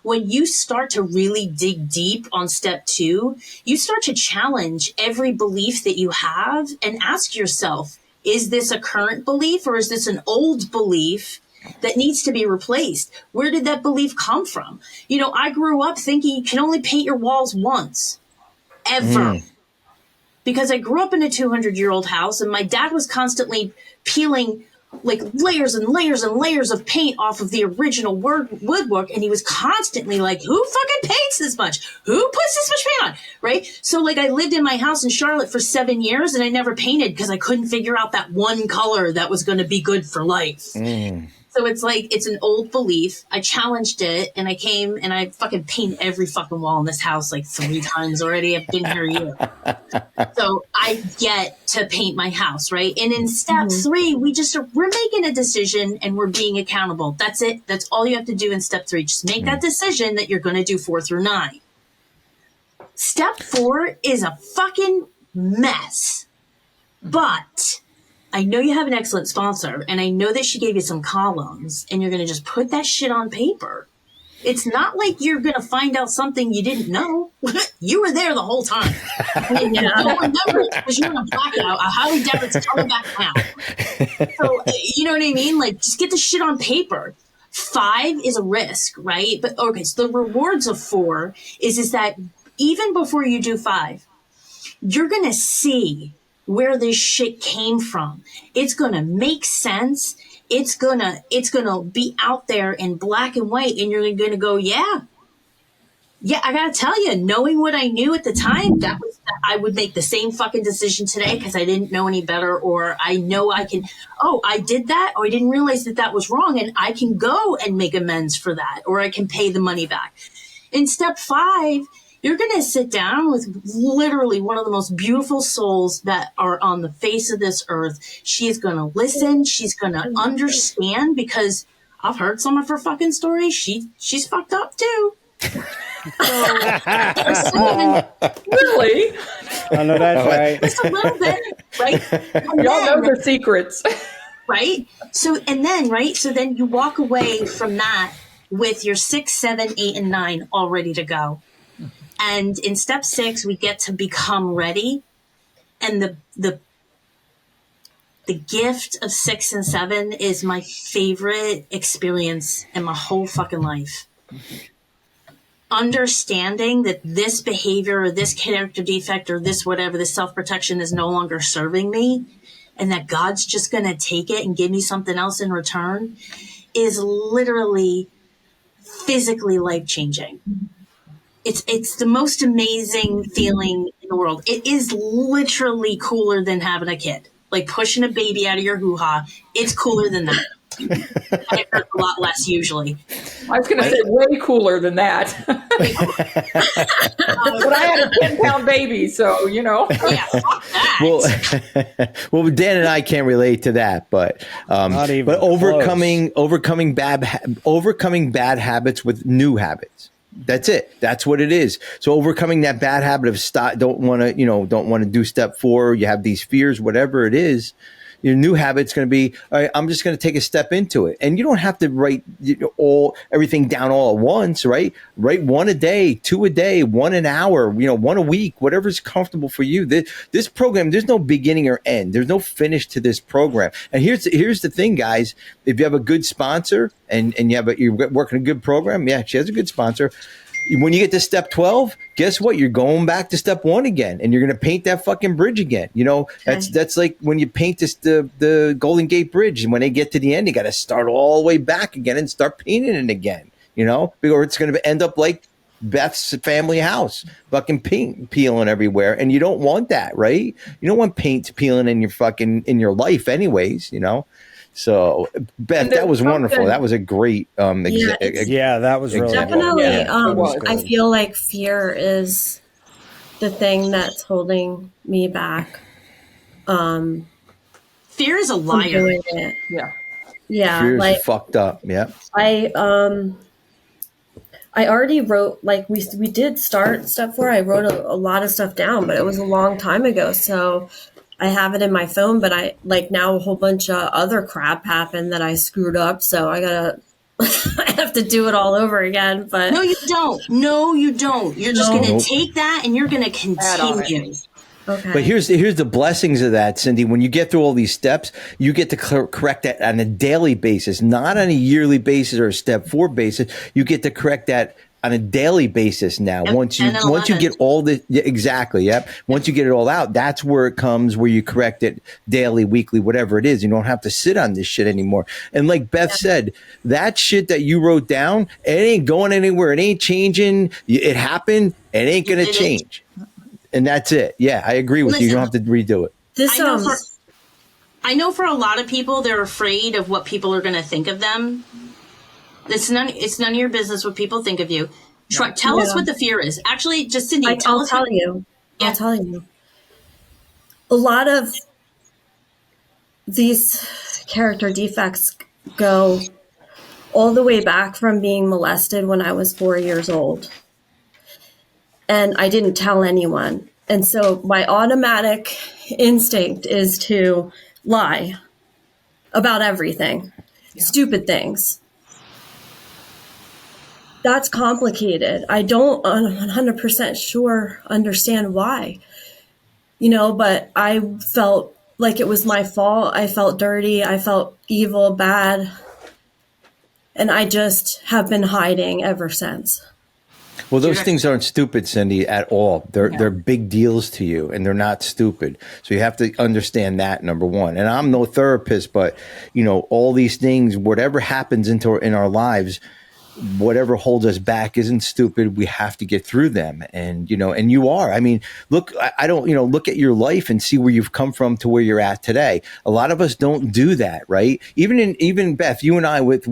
When you start to really dig deep on step 2, you start to challenge every belief that you have and ask yourself, is this a current belief or is this an old belief that needs to be replaced? Where did that belief come from? I grew up thinking you can only paint your walls once, ever. Because I grew up in a 200-year-old house and my dad was constantly peeling layers and layers and layers of paint off of the original woodwork. And he was constantly who fucking paints this much? Who puts this much paint on? Right? So I lived in my house in Charlotte for 7 years and I never painted because I couldn't figure out that one color that was going to be good for life. So it's it's an old belief. I challenged it and I came and I fucking painted every fucking wall in this house 3 times already. I've been here a year. So I get to paint my house, right? And in step 3, we're making a decision and we're being accountable. That's it. That's all you have to do in step 3. Just make that decision that you're going to do 4 through 9. Step 4 is a fucking mess. But I know you have an excellent sponsor, and I know that she gave you some columns, and you're going to just put that shit on paper. It's not like you're going to find out something you didn't know. You were there the whole time. And you don't remember it because you're in a blackout. I highly doubt it's coming back now. So, you know what I mean? Like, just get the shit on paper. 5 is a risk, right? But okay, so the rewards of 4 is that even before you do 5, you're going to see where this shit came from. It's going to make sense. It's going to be out there in black and white, and you're going to go, yeah, I got to tell you, knowing what I knew at the time, I would make the same fucking decision today because I didn't know any better, or I know I can, I did that, or I didn't realize that was wrong, and I can go and make amends for that, or I can pay the money back. In step 5, you're going to sit down with literally one of the most beautiful souls that are on the face of this earth. She is going to listen. She's going to understand, because I've heard some of her fucking stories. She's fucked up too. Really? I know that's right. Just a little bit, right? Y'all know the secrets. Right? So then you walk away from that with your 6, 7, 8, and 9 all ready to go. And in step 6, we get to become ready. And the gift of 6 and 7 is my favorite experience in my whole fucking life. Understanding that this behavior or this character defect or this whatever, this self-protection is no longer serving me, and that God's just going to take it and give me something else in return, is literally physically life-changing. It's the most amazing feeling in the world. It is literally cooler than having a kid. Like pushing a baby out of your hoo-ha. It's cooler than that. It hurts a lot less usually. I was going to say way cooler than that. But I had a 10-pound baby, so, Yeah, fuck that. Well, Dan and I can't relate to that, but overcoming bad habits with new habits. That's it. That's what it is. So overcoming that bad habit of don't want to do step 4. You have these fears, whatever it is. Your new habit's going to be, all right, I'm just going to take a step into it. And you don't have to write everything down all at once, right? Write 1 a day, 2 a day, 1 an hour, 1 a week, whatever's comfortable for you. This program, there's no beginning or end. There's no finish to this program. And here's the thing, guys. If you have a good sponsor and you're working a good program, yeah, she has a good sponsor. When you get to step 12, guess what? You're going back to step 1 again, and you're going to paint that fucking bridge again. That's like when you paint the Golden Gate Bridge, and when they get to the end, you got to start all the way back again and start painting it again. Or it's going to end up like Beth's family house, fucking paint peeling everywhere, and you don't want that, right? You don't want paint peeling in your life, anyways. So, Beth, that was wonderful. That was a great that was really definitely. I feel like fear is the thing that's holding me back. Fear is a liar. Yeah, fear is fucked up. Yeah. I already wrote, like we did start step 4. I wrote a lot of stuff down, but it was a long time ago. So I have it in my phone, but now a whole bunch of other crap happened that I screwed up. So I have to do it all over again. But no, you don't. You're just going to take that and you're going to continue. Okay. But here's the blessings of that, Cindy. When you get through all these steps, you get to correct that on a daily basis, not on a yearly basis or a step 4 basis. You get to correct that on a daily basis now. Yep. Once you get all the exactly, yep. Once you get it all out, that's where it comes, where you correct it daily, weekly, whatever it is. You don't have to sit on this shit anymore. And like Beth said, that shit that you wrote down, it ain't going anywhere. It ain't changing. It happened. It ain't gonna change. And that's it. Yeah, I agree with you. You don't have to redo it. I know for a lot of people, they're afraid of what people are going to think of them. It's none of your business what people think of you. Tell us what the fear is. Actually, just Cindy, I'll tell you. I'll tell you. A lot of these character defects go all the way back from being molested when I was 4 years old. and I didn't tell anyone. And so my automatic instinct is to lie about everything, stupid things. That's complicated. I don't 100% sure understand why, but I felt like it was my fault. I felt dirty. I felt evil, bad. And I just have been hiding ever since. Well, those things aren't stupid, Cindy, at all. They're big deals to you, and they're not stupid. So you have to understand that, number one. And I'm no therapist, but all these things, whatever happens in our lives, whatever holds us back isn't stupid. We have to get through them. And, and you are. I mean, look, I don't, look at your life and see where you've come from to where you're at today. A lot of us don't do that, right? Even Beth, you and I with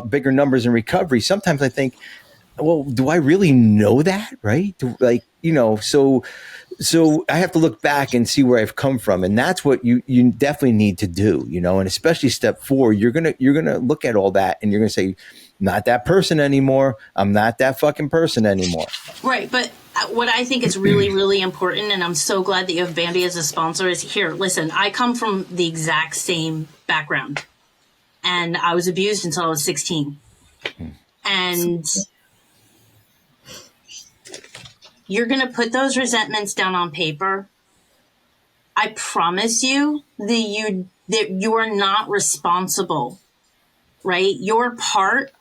bigger numbers in recovery, sometimes I think, well, do I really know that? Right. So I have to look back and see where I've come from. And that's what you definitely need to do, and especially step 4, you're going to look at all that and you're going to say, not that person anymore. I'm not that fucking person anymore. Right. But what I think is really, really important, and I'm so glad that you have Bambi as a sponsor, is here. Listen, I come from the exact same background, and I was abused until I was 16. And you're going to put those resentments down on paper. I promise you that you are not responsible, right? Your part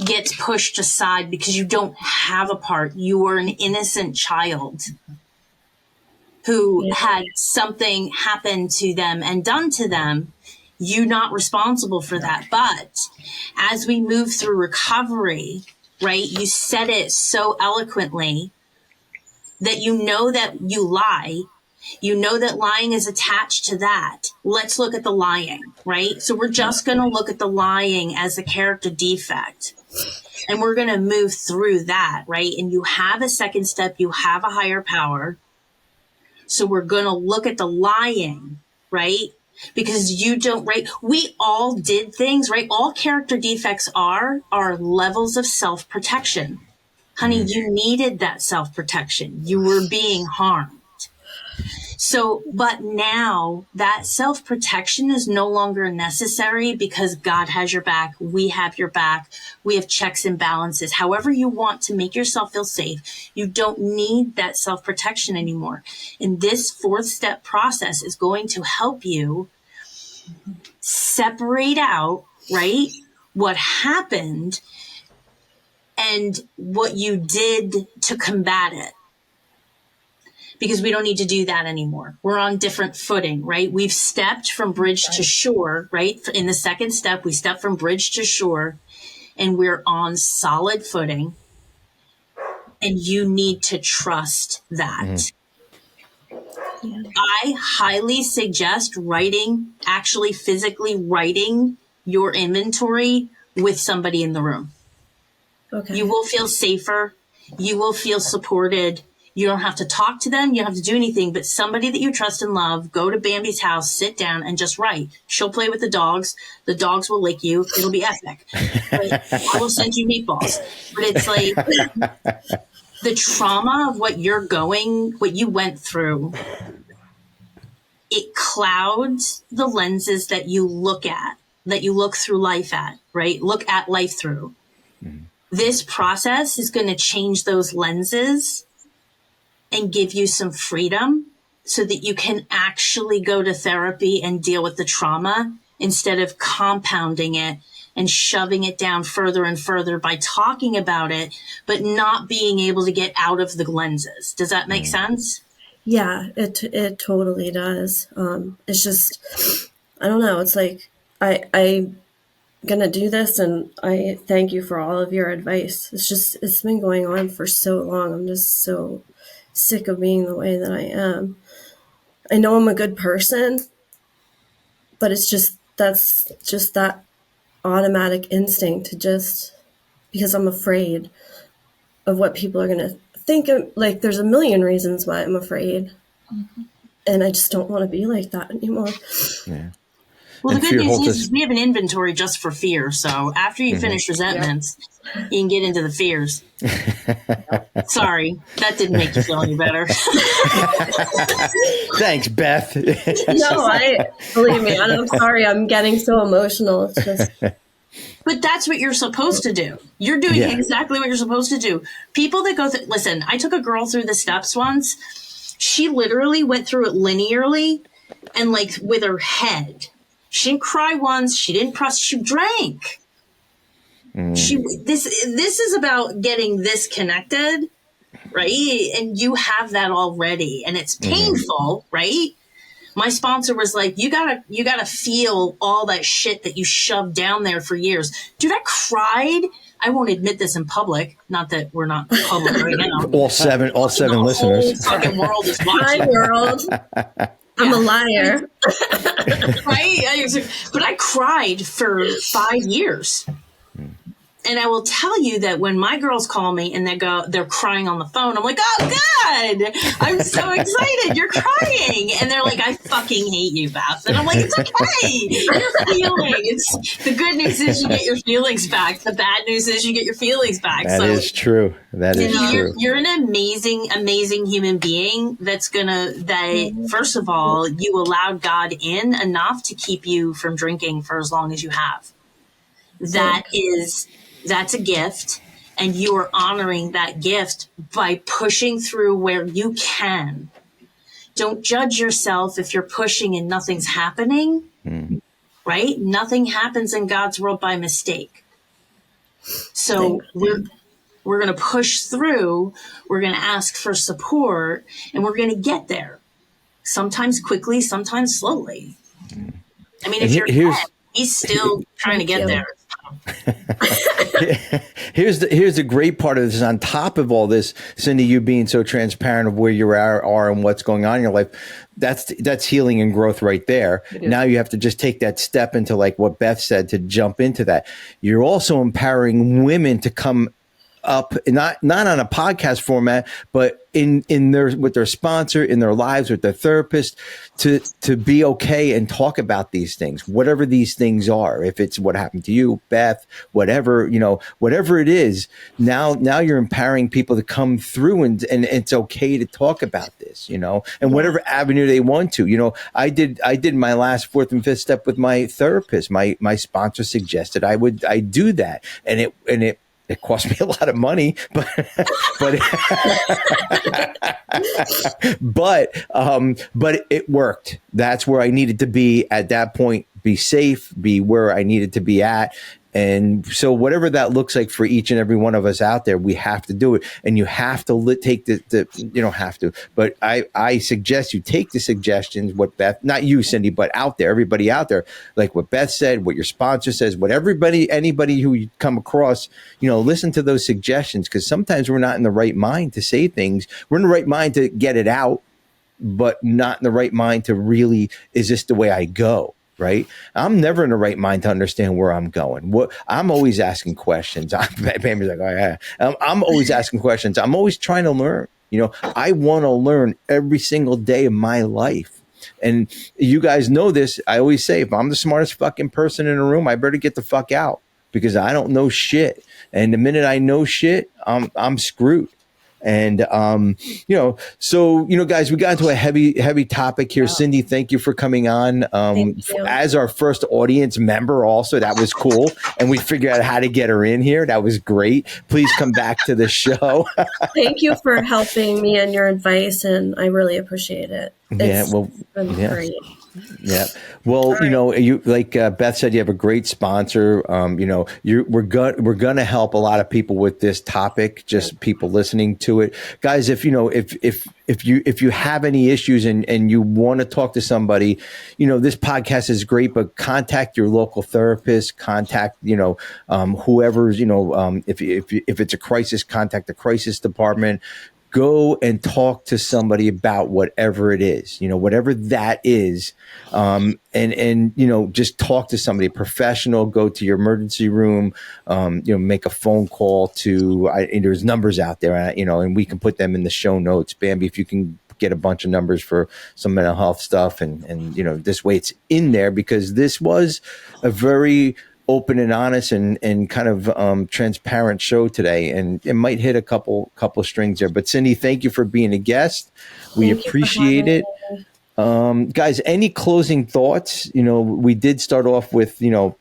gets pushed aside because you don't have a part. You are an innocent child who had something happen to them and done to them. You're not responsible for that. But as we move through recovery, right, you said it so eloquently that that you lie. That lying is attached to that. Let's look at the lying, right? So we're just going to look at the lying as a character defect. And we're going to move through that, right? And you have a second step. You have a higher power. So we're going to look at the lying, right? Because you don't, right? We all did things, right? All character defects are levels of self-protection. Honey, you needed that self-protection. You were being harmed. So, but now that self-protection is no longer necessary because God has your back. We have your back. We have checks and balances. However you want to make yourself feel safe, you don't need that self-protection anymore. And this 4th step process is going to help you separate out, right, what happened and what you did to combat it. Because we don't need to do that anymore. We're on different footing, right? We've stepped from bridge to shore, right? In the second step, we step from bridge to shore and we're on solid footing. And you need to trust that. I highly suggest actually physically writing your inventory with somebody in the room. Okay. You will feel safer. You will feel supported. You don't have to talk to them. You don't have to do anything, but somebody that you trust and love, go to Bambi's house, sit down and just write. She'll play with the dogs. The dogs will lick you. It'll be epic. I will send you meatballs. But it's like the trauma of what you went through, it clouds the lenses that you look through life at, right? Look at life through. This process is going to change those lenses and give you some freedom so that you can actually go to therapy and deal with the trauma instead of compounding it and shoving it down further and further by talking about it, but not being able to get out of the lenses. Does that make sense? Yeah, it totally does. It's just, I don't know. It's like, I'm going to do this and I thank you for all of your advice. It's been going on for so long. I'm just so sick of being the way that I am. I know I'm a good person, but that's just that automatic instinct to just, because I'm afraid of what people are going to think of. Like, there's a million reasons why I'm afraid. And I just don't want to be like that anymore. Yeah. Well, the And good fear news holds is us. we have an inventory just for fear. So after you finish resentments, you can get into the fears. Sorry, that didn't make you feel any better. Thanks, Beth. No, believe me, I'm sorry. I'm getting so emotional. It's just, But that's what you're supposed to do. You're doing Yeah. exactly what you're supposed to do. People that go through, listen, I took a girl through the steps once. She literally went through it linearly and like with her head. She didn't cry once. She didn't press. She drank. This is about getting this connected, right? And you have that already, and it's painful, right? My sponsor was like, you gotta feel all that shit that you shoved down there for years. Dude, I cried. I won't admit this in public. Not that we're not public right now. all seven The listeners. whole fucking world is my watching. world. I'm a liar. Right? But I cried for 5 years. And I will tell you that when my girls call me and they're crying on the phone, I'm like, oh God, I'm so excited. You're crying. And they're like, I fucking hate you, Beth. And I'm like, it's okay. You're feeling. The good news is you get your feelings back. The bad news is you get your feelings back. That is true. That is true. You're an amazing, amazing human being first of all, you allowed God in enough to keep you from drinking for as long as you have. That's a gift, and you are honoring that gift by pushing through where you can. Don't judge yourself if you're pushing and nothing's happening, right? Nothing happens in God's world by mistake. So we're going to push through, we're going to ask for support, and we're going to get there. Sometimes quickly, sometimes slowly. I mean, if you're Beth, he's still trying to get there. Here's the great part of this. On top of all this, Cindy, you being so transparent of where you are and what's going on in your life, that's healing and growth right there. Now you have to just take that step into like what Beth said, to jump into that. You're also empowering women to come up, not on a podcast format, but in their, with their sponsor, in their lives, with their therapist, to be okay and talk about these things, whatever these things are. If it's what happened to you, Beth, whatever, whatever it is, now you're empowering people to come through and it's okay to talk about this, and whatever avenue they want to. I did my last 4th and 5th step with my therapist. My sponsor suggested I do that, and it cost me a lot of money, but it worked. That's where I needed to be at that point. Be safe, be where I needed to be at. And so whatever that looks like for each and every one of us out there, we have to do it. And you have to take you don't have to, but I suggest you take the suggestions, what Beth, not you, Cindy, but out there, everybody out there, like what Beth said, what your sponsor says, what anybody who you come across, listen to those suggestions, because sometimes we're not in the right mind to say things. We're in the right mind to get it out, but not in the right mind to really, is this the way I go? Right. I'm never in the right mind to understand where I'm going. I'm always asking questions. Bambi's like, oh yeah. I'm always asking questions. I'm always trying to learn. I want to learn every single day of my life. And you guys know this. I always say, if I'm the smartest fucking person in the room, I better get the fuck out, because I don't know shit. And the minute I know shit, I'm screwed. And, guys, we got into a heavy topic here. Wow. Cindy, thank you for coming on as our first audience member. Also, that was cool. And we figured out how to get her in here. That was great. Please come back to the show. Thank you for helping me and your advice. And I really appreciate it. It's been great. Yeah. Well, you, like Beth said, you have a great sponsor. We're going to help a lot of people with this topic, just people listening to it. Guys, if you have any issues and you want to talk to somebody, this podcast is great, but contact your local therapist, contact, whoever's, if it's a crisis, contact the crisis department. Go and talk to somebody about whatever it is, whatever that is. Just talk to somebody professional, go to your emergency room, make a phone call to, there's numbers out there, and we can put them in the show notes. Bambi, if you can get a bunch of numbers for some mental health stuff. And you know, this way it's in there because this was a very open and honest and kind of transparent show today. And it might hit a couple strings there. But Cindy, thank you for being a guest. We appreciate it. Guys, any closing thoughts? You know, we did start off with, you know,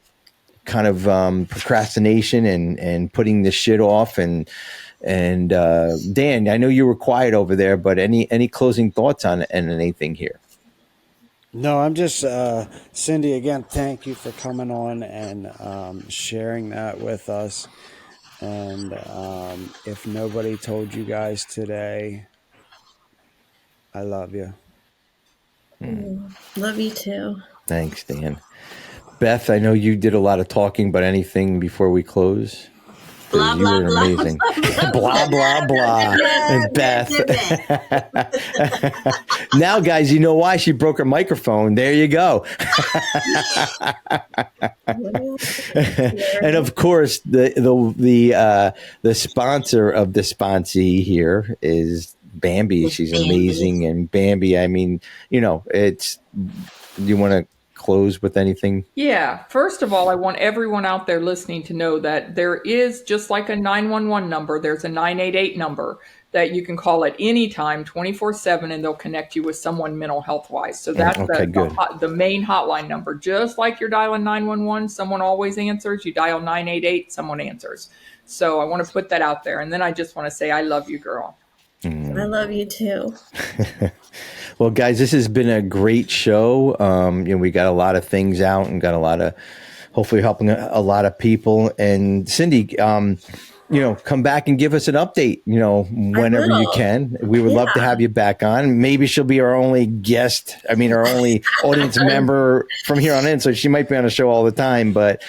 kind of procrastination and putting this shit off. And Dan, I know you were quiet over there, but any closing thoughts on anything here? No, I'm just, Cindy, again, thank you for coming on and sharing that with us. And if nobody told you guys today, I love you. Love you too. Thanks, Dan. Beth, I know you did a lot of talking, but anything before we close? Blah, You blah, were blah, amazing. Blah, blah, blah. And Beth. Now, guys, you know why she broke her microphone. There you go. And of course, the sponsor of the sponsee here is Bambi. She's amazing. And Bambi, I mean, you know, you want to close with anything? Yeah. First of all, I want everyone out there listening to know that there is, just like a 911 number, there's a 988 number that you can call at any time, 24/7, and they'll connect you with someone mental health wise. So that's the main hotline number. Just like you're dialing 911, someone always answers. You dial 988, someone answers. So I want to put that out there. And then I just want to say, I love you, girl. I love you too. Well, guys, this has been a great show. You know, we got a lot of things out and got a lot of, hopefully helping a lot of people. And Cindy, you know, come back and give us an update, you know, whenever you can. We would love to have you back on. Maybe she'll be our only guest. I mean, our only audience member from here on in. So she might be on the show all the time. But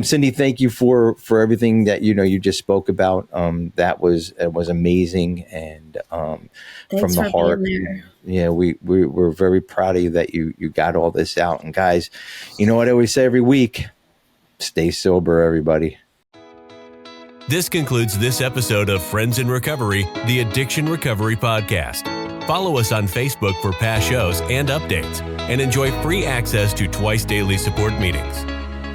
Cindy, thank you for everything that, you know, you just spoke about. It was amazing. And from the heart. Yeah, we're very proud of you that you got all this out. And guys, you know what I always say every week? Stay sober, everybody. This concludes this episode of Friends in Recovery, the Addiction Recovery Podcast. Follow us on Facebook for past shows and updates, and enjoy free access to twice daily support meetings.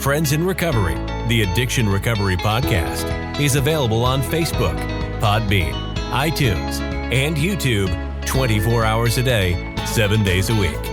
Friends in Recovery, the Addiction Recovery Podcast, is available on Facebook, Podbean, iTunes, and YouTube 24 hours a day, 7 days a week.